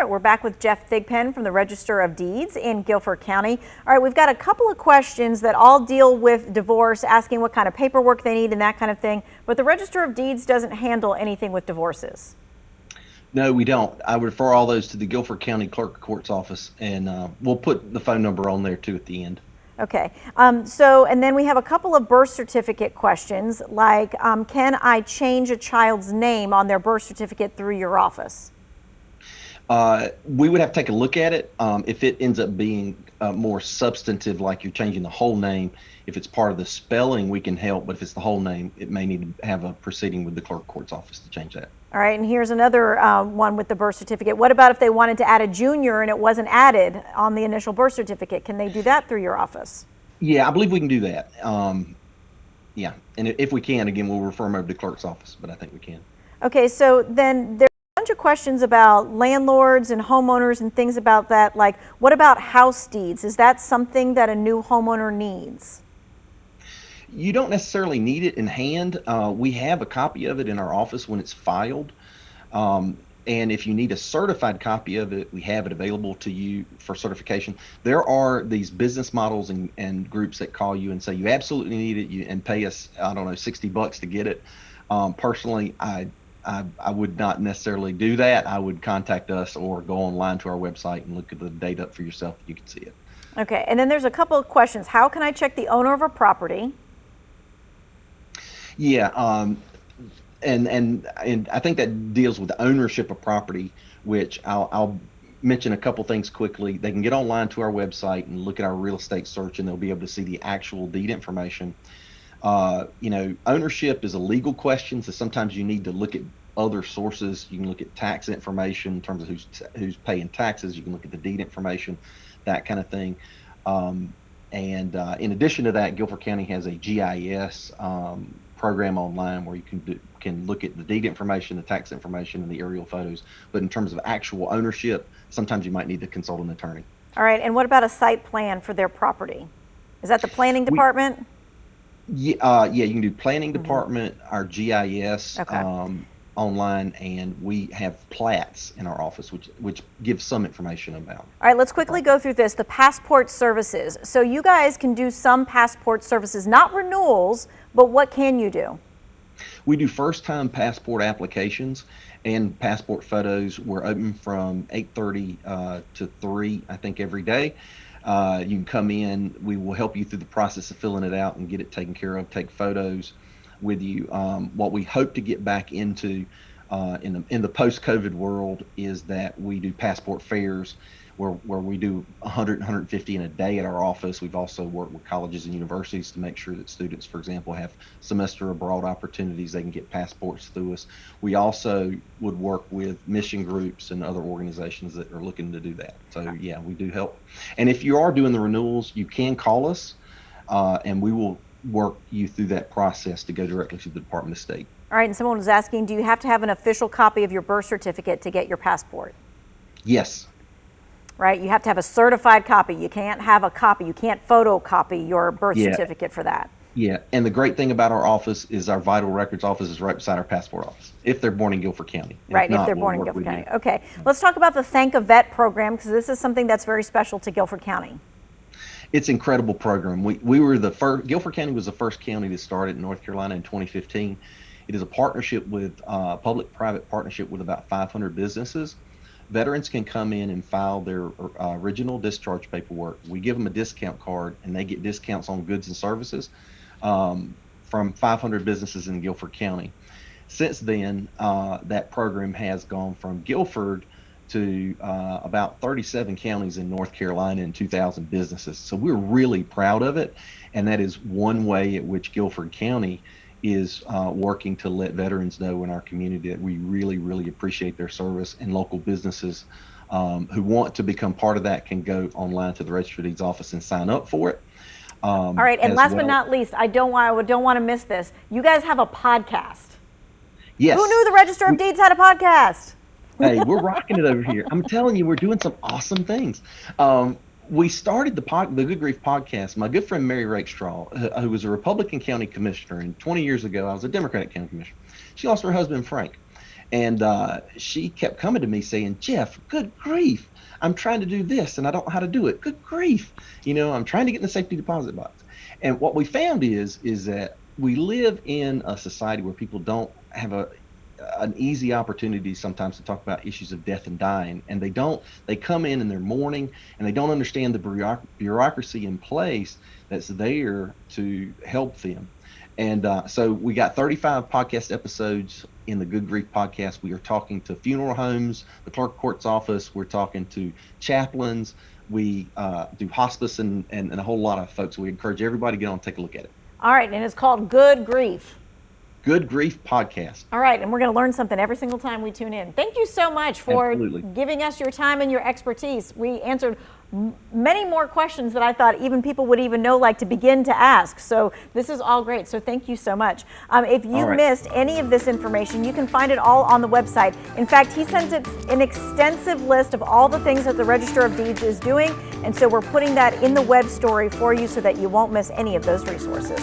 We're back with Jeff Thigpen from the Register of Deeds in Guilford County. All right, we've got a couple of questions that all deal with divorce, asking what kind of paperwork they need and that kind of thing. But the Register of Deeds doesn't handle anything with divorces. No, we don't. I would refer all those to the Guilford County Clerk of Court's office, and we'll put the phone number on there too at the end. Okay, and then we have a couple of birth certificate questions, like can I change a child's name on their birth certificate through your office? We would have to take a look at it. If it ends up being more substantive, like you're changing the whole name, if it's part of the spelling, we can help, but if it's the whole name, it may need to have a proceeding with the Clerk of Court's office to change that. All right, and here's another one with the birth certificate. What about if they wanted to add a junior and it wasn't added on the initial birth certificate? Can they do that through your office? Yeah, I believe we can do that. Yeah, and if we can, again, we'll refer them over to the clerk's office, but I think we can. Okay, so then there's a bunch of questions about landlords and homeowners and things about that. Like, what about house deeds? Is that something that a new homeowner needs? You don't necessarily need it in hand. We have a copy of it in our office when it's filed. And if you need a certified copy of it, we have it available to you for certification. There are these business models and groups that call you and say you absolutely need it and pay us, I don't know, $60 to get it. Personally, I would not necessarily do that. I would contact us or go online to our website and look at the date up for yourself. You can see it. Okay, and then there's a couple of questions. How can I check the owner of a property? Yeah, and I think that deals with ownership of property, which I'll mention a couple things quickly. They can get online to our website and look at our real estate search, and they'll be able to see the actual deed information. Ownership is a legal question, so sometimes you need to look at other sources. You can look at tax information in terms of who's paying taxes. You can look at the deed information, that kind of thing. In addition to that, Guilford County has a GIS program online where you can look at the deed information, the tax information, and the aerial photos. But in terms of actual ownership, sometimes you might need to consult an attorney. All right, and what about a site plan for their property? Is that the planning department? Yeah, you can do planning department, our GIS online, and we have plats in our office, which gives some information about. All right, let's quickly go through this. The passport services. So you guys can do some passport services, not renewals, but what can you do? We do first-time passport applications and passport photos. We're open from 8:30 to 3, I think, every day. You can come in. We will help you through the process of filling it out and get it taken care of, take photos with you. What we hope to get back into in the post-COVID world is that we do passport fairs where we do 100, 150 in a day at our office. We've also worked with colleges and universities to make sure that students, for example, have semester abroad opportunities. They can get passports through us. We also would work with mission groups and other organizations that are looking to do that. So yeah, we do help. And if you are doing the renewals, you can call us and we will work you through that process to go directly to the Department of State. All right, and someone was asking, do you have to have an official copy of your birth certificate to get your passport? Yes. Right, you have to have a certified copy. You can't have a copy. You can't photocopy your birth certificate for that. Yeah, and the great thing about our office is our vital records office is right beside our passport office, if they're born in Guilford County. Right, if they're born in Guilford County. Okay, let's talk about the Thank a Vet program, because this is something that's very special to Guilford County. It's an incredible program. We were the first. Guilford County was the first county to start it in North Carolina in 2015. It is a partnership with public-private partnership with about 500 businesses. Veterans can come in and file their original discharge paperwork. We give them a discount card, and they get discounts on goods and services from 500 businesses in Guilford County. Since then, that program has gone from Guilford to about 37 counties in North Carolina and 2,000 businesses. So we're really proud of it, and that is one way at which Guilford County is working to let veterans know in our community that we really, really appreciate their service, and local businesses who want to become part of that can go online to the Register of Deeds office and sign up for it. All right, and last but not least, I don't want to miss this. You guys have a podcast. Yes. Who knew the Register of Deeds had a podcast? Hey, we're rocking it over here. I'm telling you, we're doing some awesome things. We started the Good Grief podcast. My good friend Mary Rakestraw, who was a Republican county commissioner, and 20 years ago I was a Democratic county commissioner. She lost her husband Frank, And she kept coming to me saying, Jeff, good grief, I'm trying to do this and I don't know how to do it. Good grief. I'm trying to get in the safety deposit box. And what we found is that we live in a society where people don't have an easy opportunity sometimes to talk about issues of death and dying. And they come in their mourning and they don't understand the bureaucracy in place that's there to help them. And so we got 35 podcast episodes in the Good Grief podcast. We are talking to funeral homes, the clerk of court's office. We're talking to chaplains. We do hospice and a whole lot of folks. We encourage everybody to get on and take a look at it. All right, and it's called Good Grief. Good Grief podcast. All right, and we're going to learn something every single time we tune in. Thank you so much for Absolutely. giving us your time and your expertise. We answered many more questions that I thought even people would even know, like to begin to ask. So this is all great. So thank you so much. If you missed any of this information, you can find it all on the website. In fact, he sent an extensive list of all the things that the Register of Deeds is doing. And so we're putting that in the web story for you so that you won't miss any of those resources.